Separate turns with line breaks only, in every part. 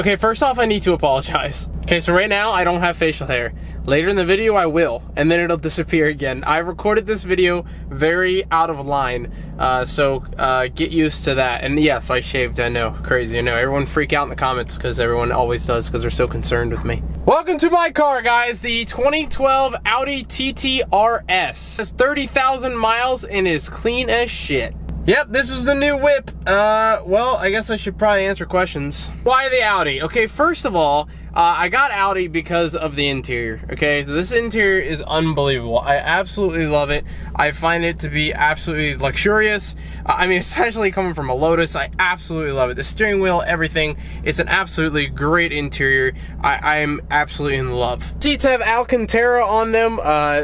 Okay, first off, I need to apologize. Okay, so right now, I don't have facial hair. Later in the video, I will, and then it'll disappear again. I recorded this video very out of line, so get used to that. And yes, I shaved, I know, crazy, I know. Everyone freak out in the comments, because everyone always does, because they're so concerned with me. Welcome to my car, guys, the 2012 Audi TT-RS. It's 30,000 miles and is clean as shit. Yep, this is the new whip. Well, I guess I should probably answer questions. Why the Audi? Okay, first of all, I got Audi because of the interior, okay? So this interior is unbelievable. I absolutely love it. I find it to be absolutely luxurious. I mean, especially coming from a Lotus, I absolutely love it. The steering wheel, everything. It's an absolutely great interior. I am absolutely in love. Seats have Alcantara on them,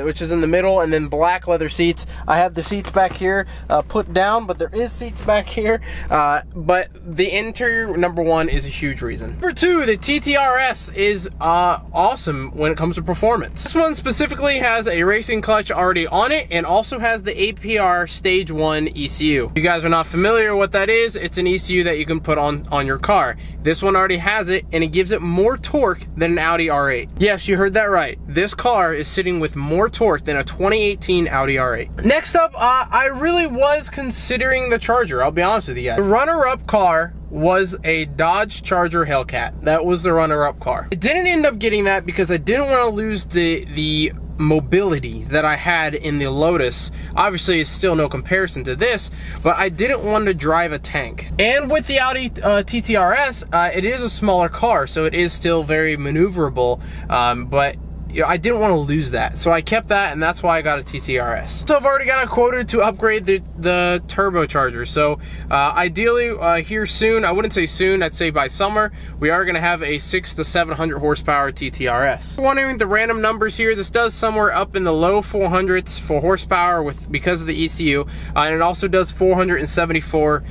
which is in the middle, and then black leather seats. I have the seats back here put down, but there is seats back here. But the interior, number one, is a huge reason. Number two, the TT-RS is awesome when it comes to performance. This one specifically has a racing clutch already on it and also has the APR Stage 1 ECU. If you guys are not familiar with what that is, it's an ECU that you can put on your car. This one already has it, and it gives it more torque than an Audi R8. Yes, you heard that right. This car is sitting with more torque than a 2018 Audi R8. Next up, I really was considering the Charger, I'll be honest with you guys. The runner-up car was a Dodge Charger Hellcat. That was the runner-up car. I didn't end up getting that because I didn't want to lose the mobility that I had in the Lotus. Obviously, it's still no comparison to this, but I didn't want to drive a tank. And with the Audi TT-RS, it is a smaller car, so it is still very maneuverable, but I didn't want to lose that, so I kept that, and that's why I got a TT-RS. So I've already got a quoted to upgrade the turbocharger. So ideally here soon, I wouldn't say soon, I'd say by summer, we are going to have a 600 to 700 horsepower TT-RS. Wondering the random numbers here, this does somewhere up in the low 400s for horsepower because of the ECU, and it also does 474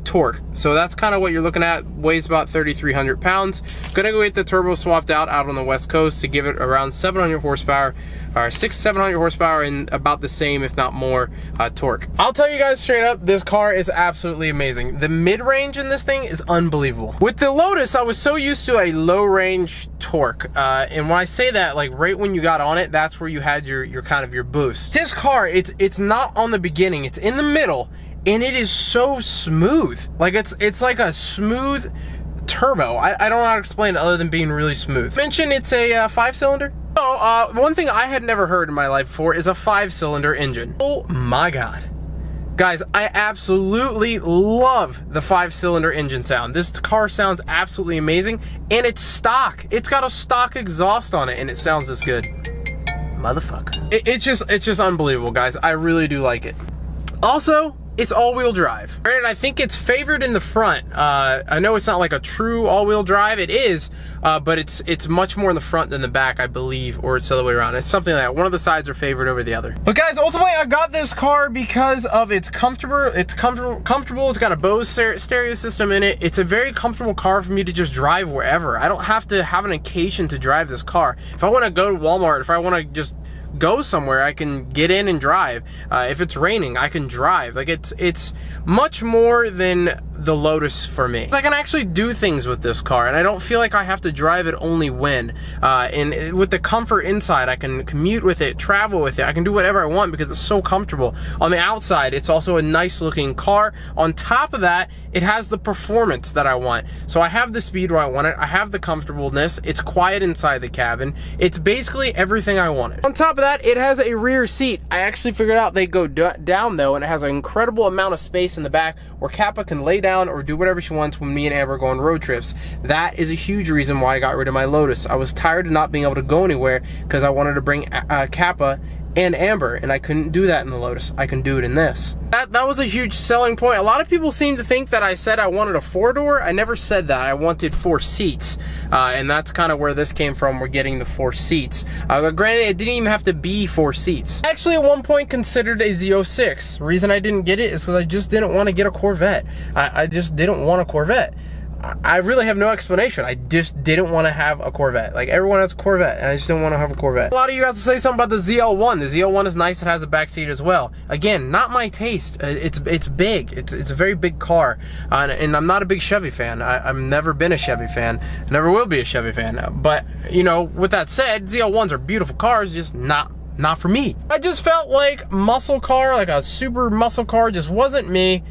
torque. So that's kind of what you're looking at. Weighs about 3,300 pounds. Gonna go get the turbo swapped out on the West Coast to give it around 700 horsepower, or 600 to 700 horsepower, and about the same, if not more, torque. I'll tell you guys straight up, this car is absolutely amazing. The mid-range in this thing is unbelievable. With the Lotus, I was so used to a low-range torque, and when I say that, like right when you got on it, that's where you had your kind of your boost. This car, it's not on the beginning, it's in the middle, and it is so smooth. Like it's like a smooth turbo. I don't know how to explain it other than being really smooth. Mention it's a 5-cylinder. So one thing I had never heard in my life before is a 5-cylinder engine. Oh my god, guys, I absolutely love the 5-cylinder engine sound. This car sounds absolutely amazing, and it's stock. It's got a stock exhaust on it, and it sounds this good. Motherfucker. It's just unbelievable, guys. I really do like it. Also, it's all-wheel drive. Granted, I think it's favored in the front. I know it's not like a true all-wheel drive. It is, but it's much more in the front than the back, I believe, or it's the other way around. It's something like that. One of the sides are favored over the other. But guys, ultimately, I got this car because of its comfortable. It's comfortable. It's got a Bose stereo system in it. It's a very comfortable car for me to just drive wherever. I don't have to have an occasion to drive this car. If I want to go to Walmart, if I want to just go somewhere, I can get in and drive. If it's raining, I can drive. Like it's much more than the Lotus for me. I can actually do things with this car, and I don't feel like I have to drive it only when. And with the comfort inside, I can commute with it, travel with it. I can do whatever I want because it's so comfortable. On the outside, it's also a nice looking car. On top of that, it has the performance that I want. So I have the speed where I want it. I have the comfortableness. It's quiet inside the cabin. It's basically everything I wanted. On top of that, it has a rear seat. I actually figured out they go down though, and it has an incredible amount of space in the back where Kappa can lay down or do whatever she wants when me and Amber go on road trips. That is a huge reason why I got rid of my Lotus. I was tired of not being able to go anywhere because I wanted to bring Kappa and Amber, and I couldn't do that in the Lotus. I can do it in this. That was a huge selling point. A lot of people seem to think that I said I wanted a 4-door. I never said that. I wanted 4 seats, and that's kind of where this came from. We're getting the 4 seats. Granted, it didn't even have to be 4 seats. Actually, at one point considered a Z06. The reason I didn't get it is because I just didn't want to get a Corvette. I just didn't want a Corvette. I really have no explanation. I just didn't want to have a Corvette. Like, everyone has a Corvette, and I just didn't want to have a Corvette. A lot of you guys will say something about the ZL1. The ZL1 is nice. It has a back seat as well. Again, not my taste. It's big. It's a very big car, and I'm not a big Chevy fan. I've never been a Chevy fan. I never will be a Chevy fan. But, you know, with that said, ZL1s are beautiful cars, just not for me. I just felt like muscle car, like a super muscle car, just wasn't me.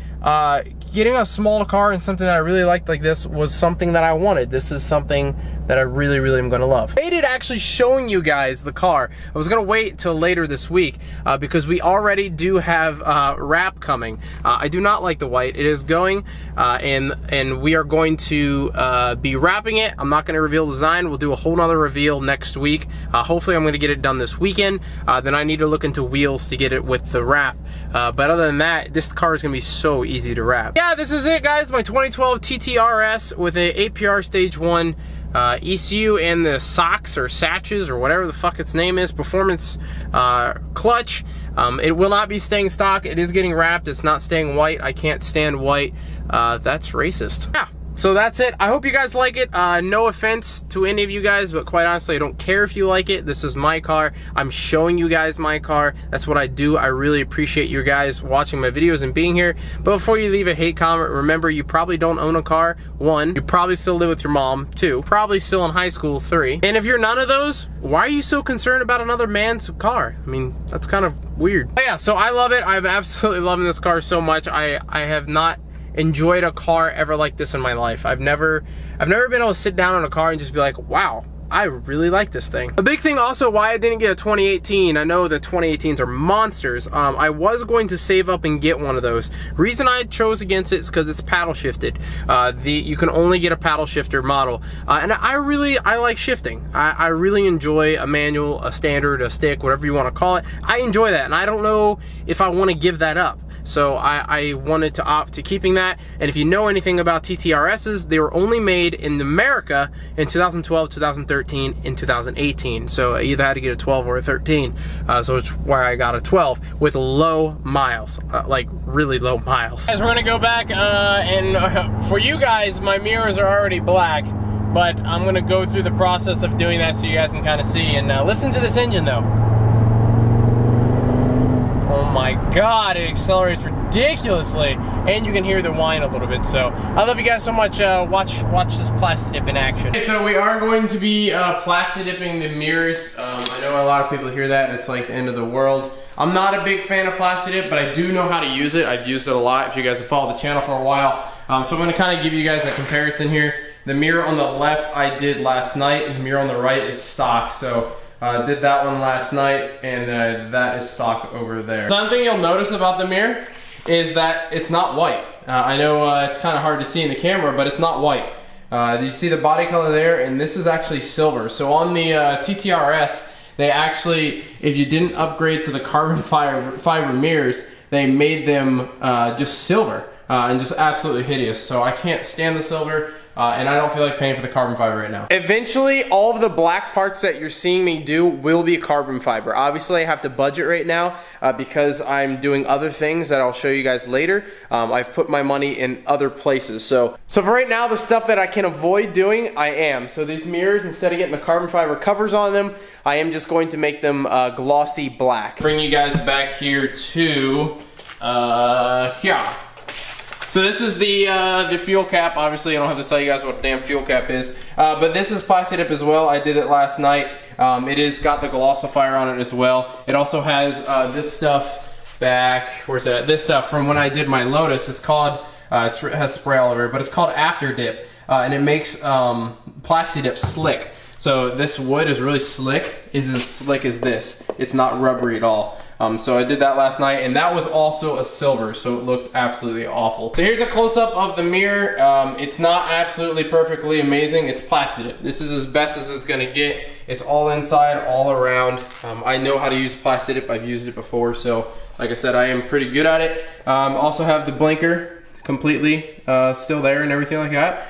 Getting a small car and something that I really liked like this was something that I wanted. This is something that I really, really am gonna love. I hated actually showing you guys the car. I was gonna wait till later this week because we already do have wrap coming. I do not like the white. It is going and we are going to be wrapping it. I'm not gonna reveal the design. We'll do a whole nother reveal next week. Hopefully I'm gonna get it done this weekend. Then I need to look into wheels to get it with the wrap. But other than that, this car is gonna be so easy to wrap. Yeah, this is it, guys. My 2012 TT-RS with a APR Stage 1 ECU and the socks or satches or whatever the fuck its name is, performance clutch. It will not be staying stock. It is getting wrapped. It's not staying white. I can't stand white. That's racist. Yeah. So that's it. I hope you guys like it. No offense to any of you guys, but quite honestly, I don't care if you like it. This is my car. I'm showing you guys my car. That's what I do. I really appreciate you guys watching my videos and being here. But before you leave a hate comment, remember you probably don't own a car. 1, you probably still live with your mom. 2, probably still in high school. 3, and if you're none of those, why are you so concerned about another man's car? I mean, that's kind of weird. But yeah, so I love it. I'm absolutely loving this car so much. I have not enjoyed a car ever like this in my life. I've never been able to sit down in a car and just be like, wow, I really like this thing. A big thing also why I didn't get a 2018, I know the 2018s are monsters. I was going to save up and get one of those. Reason I chose against it is because it's paddle shifted. You can only get a paddle shifter model. And I like shifting. I really enjoy a manual, a standard, a stick, whatever you want to call it. I enjoy that, and I don't know if I want to give that up. So I wanted to opt to keeping that. And if you know anything about TT-RSs, they were only made in America in 2012, 2013, and 2018. So I either had to get a 12 or a 13. So it's why I got a 12 with low miles, like really low miles. Guys, we're gonna go back and for you guys, my mirrors are already black, but I'm gonna go through the process of doing that so you guys can kind of see. And listen to this engine though. Oh my god, it accelerates ridiculously, and you can hear the whine a little bit. So I love you guys so much. Watch this Plasti-dip in action. Okay, so we are going to be Plasti-dipping the mirrors. I know a lot of people hear that, it's like the end of the world. I'm not a big fan of Plasti-dip, but I do know how to use it. I've used it a lot if you guys have followed the channel for a while. So I'm going to kind of give you guys a comparison here. The mirror on the left I did last night, and the mirror on the right is stock. So did that one last night, and that is stock over there. Something you'll notice about the mirror is that it's not white. I know it's kind of hard to see in the camera, but it's not white. You see the body color there, and this is actually silver. So on the TT-RS, they actually, if you didn't upgrade to the carbon fiber mirrors, they made them just silver and just absolutely hideous. So I can't stand the silver. And I don't feel like paying for the carbon fiber right now. Eventually, all of the black parts that you're seeing me do will be carbon fiber. Obviously, I have to budget right now because I'm doing other things that I'll show you guys later. I've put my money in other places. So for right now, the stuff that I can avoid doing, I am. So these mirrors, instead of getting the carbon fiber covers on them, I am just going to make them glossy black. Bring you guys back here to here. So this is the fuel cap. Obviously, I don't have to tell you guys what damn fuel cap is. But this is Plasti-dip as well. I did it last night. It is got the glossifier on it as well. It also has this stuff back. Where's that? This stuff from when I did my Lotus. It's called, it has spray all over it, but it's called After Dip. And it makes Plasti-dip slick. So this wood is really slick. Is as slick as this. It's not rubbery at all. So I did that last night, and that was also a silver, so it looked absolutely awful. So here's a close-up of the mirror. It's not absolutely perfectly amazing. It's Plasti-dip. This is as best as it's gonna get. It's all inside, all around. I know how to use Plasti-dip. I've used it before, so like I said, I am pretty good at it. Also have the blinker completely still there and everything like that.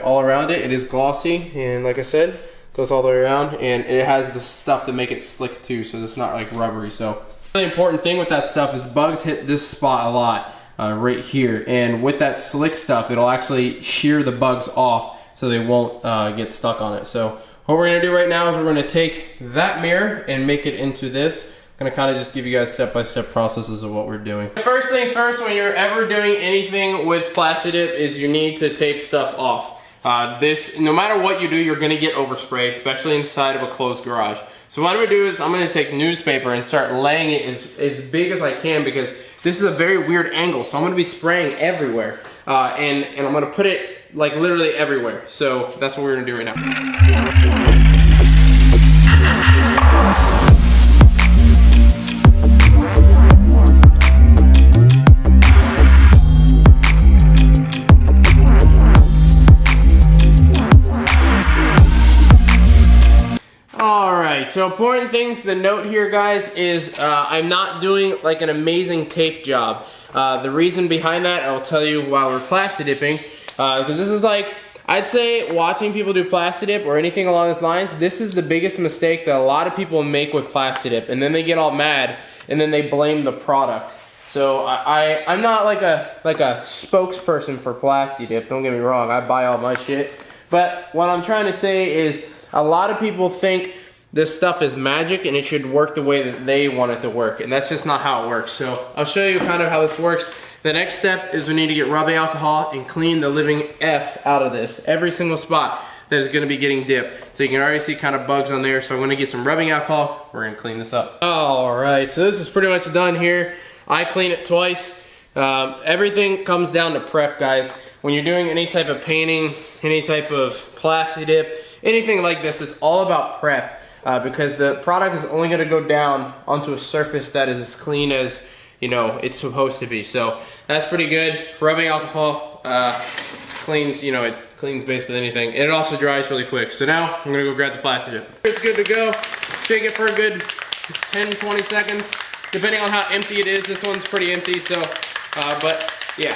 All around it. It is glossy, and like I said, goes all the way around, and it has the stuff to make it slick too, so it's not like rubbery. So really important thing with that stuff is bugs hit this spot a lot. right here. And with that slick stuff, it'll actually shear the bugs off so they won't get stuck on it. So what we're gonna do right now is we're gonna take that mirror and make it into this. I'm gonna kind of just give you guys step-by-step processes of what we're doing. First things first, when you're ever doing anything with Plasti-dip is you need to tape stuff off. No matter what you do, you're gonna get overspray, especially inside of a closed garage. So what I'm gonna do is I'm gonna take newspaper and start laying it as big as I can, because this is a very weird angle. So I'm gonna be spraying everywhere. And I'm gonna put it like literally everywhere. So that's what we're gonna do right now. So important things to note here, guys, is I'm not doing like an amazing tape job. The reason behind that I'll tell you while we're Plasti-dipping, because this is like, I'd say watching people do Plasti-dip or anything along those lines, this is the biggest mistake that a lot of people make with Plasti-dip, and then they get all mad and then they blame the product. So I'm not like a spokesperson for Plasti-dip, don't get me wrong, I buy all my shit. But what I'm trying to say is a lot of people think this stuff is magic and it should work the way that they want it to work, and that's just not how it works. So I'll show you kind of how this works. The next step is we need to get rubbing alcohol and clean the living F out of this. Every single spot that is going to be getting dipped. So you can already see kind of bugs on there. So I'm going to get some rubbing alcohol. We're going to clean this up. Alright, so this is pretty much done here. I clean it twice. Everything comes down to prep, guys. When you're doing any type of painting, any type of Plasti-dip, anything like this, it's all about prep. Because the product is only going to go down onto a surface that is as clean as, you know, it's supposed to be. So that's pretty good. Rubbing alcohol cleans, you know, it cleans basically anything. And it also dries really quick. So now I'm going to go grab the Plasti-dip. It's good to go. Shake it for a good 10-20 seconds, depending on how empty it is. This one's pretty empty, so, but yeah.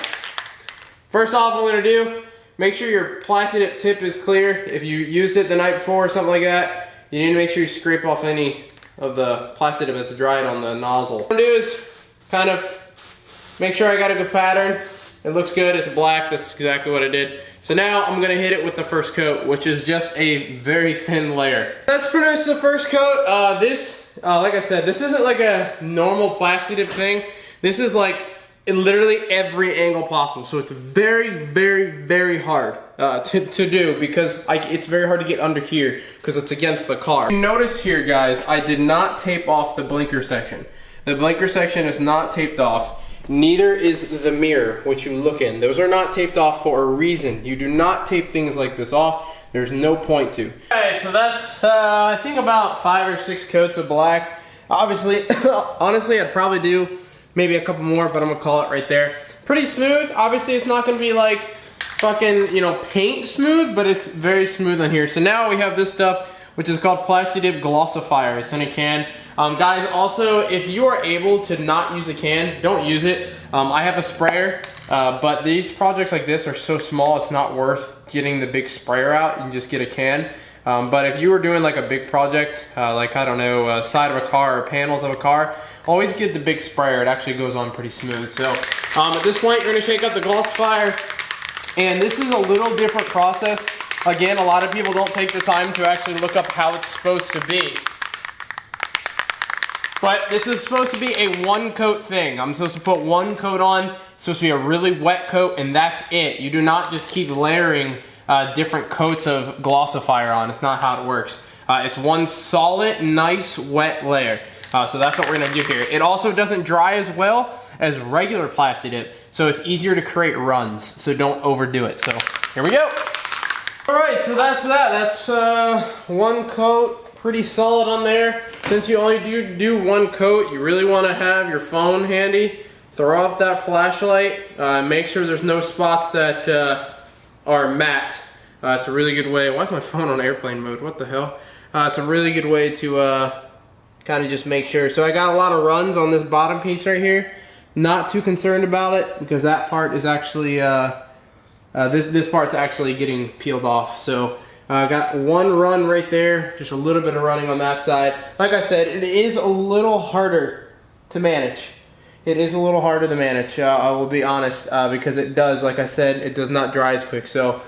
First off, what we're going to do, make sure your Plasti-dip tip is clear. If you used it the night before or something like that, you need to make sure you scrape off any of the Plasti-dip that's dried on the nozzle. What I'm gonna do is kind of make sure I got a good pattern. It looks good, it's black, that's exactly what I did. So now I'm gonna hit it with the first coat, which is just a very thin layer. That's pretty much the first coat. Like I said, this isn't like a normal Plasti-dip thing. This is like literally every angle possible. So it's very, very, very hard to do, because it's very hard to get under here because it's against the car. Notice here, guys, I did not tape off the blinker section. The blinker section is not taped off. Neither is the mirror, which you look in. Those are not taped off for a reason. You do not tape things like this off. There's no point to. Alright, so that's, I think about 5 or 6 coats of black. Obviously, honestly, I'd probably do maybe a couple more, but I'm gonna call it right there. Pretty smooth. Obviously, it's not gonna be like fucking, you know, paint smooth, but it's very smooth on here. So now we have this stuff, which is called Plasti-dip Glossifier. It's in a can. Guys, also, if you are able to not use a can, don't use it. I have a sprayer, but these projects like this are so small, it's not worth getting the big sprayer out. You can just get a can. But if you were doing like a big project, like, I don't know, side of a car or panels of a car, always get the big sprayer. It actually goes on pretty smooth. So at this point, you're gonna shake up the Glossifier, and this is a little different process. Again, a lot of people don't take the time to actually look up how it's supposed to be. But this is supposed to be a 1-coat thing. I'm supposed to put 1 coat on. It's supposed to be a really wet coat, and that's it. You do not just keep layering different coats of Glossifier on. It's not how it works. It's one solid, nice, wet layer. So that's what we're gonna do here. It also doesn't dry as well as regular Plasti-dip, so it's easier to create runs, so don't overdo it. So here we go. All right, so that's that. That's 1 coat, pretty solid on there. Since you only do 1 coat, you really wanna have your phone handy. Throw off that flashlight. Make sure there's no spots that are matte. It's a really good way. Why is my phone on airplane mode? What the hell? It's a really good way to kind of just make sure. So I got a lot of runs on this bottom piece right here. Not too concerned about it, because that part is actually, this part's actually getting peeled off. So I got 1 run right there, just a little bit of running on that side. Like I said, it is a little harder to manage. it is a little harder to manage. I will be honest, because it does, like I said, it does not dry as quick. So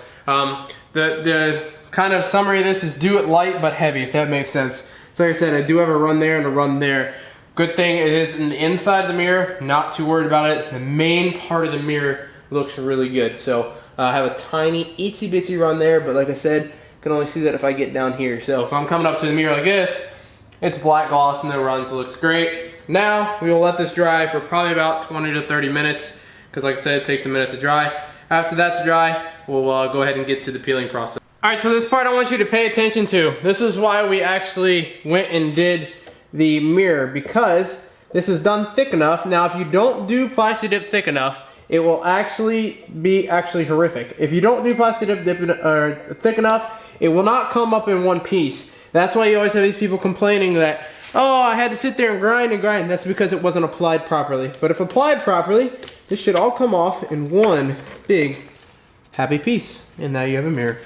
the kind of summary of this is do it light but heavy, if that makes sense. So like I said, I do have a run there and a run there. Good thing it is in the inside of the mirror, not too worried about it. The main part of the mirror looks really good. So I have a tiny itsy bitsy run there, but like I said, can only see that if I get down here. So if I'm coming up to the mirror like this, it's black gloss and no runs, it looks great. Now we will let this dry for probably about 20 to 30 minutes, because like I said, it takes a minute to dry. After that's dry, we'll go ahead and get to the peeling process. All right, so this part I want you to pay attention to. This is why we actually went and did the mirror, because this is done thick enough. Now if you don't do Plasti-dip thick enough, it will actually be horrific. If you don't do Plasti-dip thick enough, it will not come up in one piece. That's why you always have these people complaining that, oh, I had to sit there and grind and grind. That's because it wasn't applied properly. But if applied properly, this should all come off in one big happy piece. And now you have a mirror.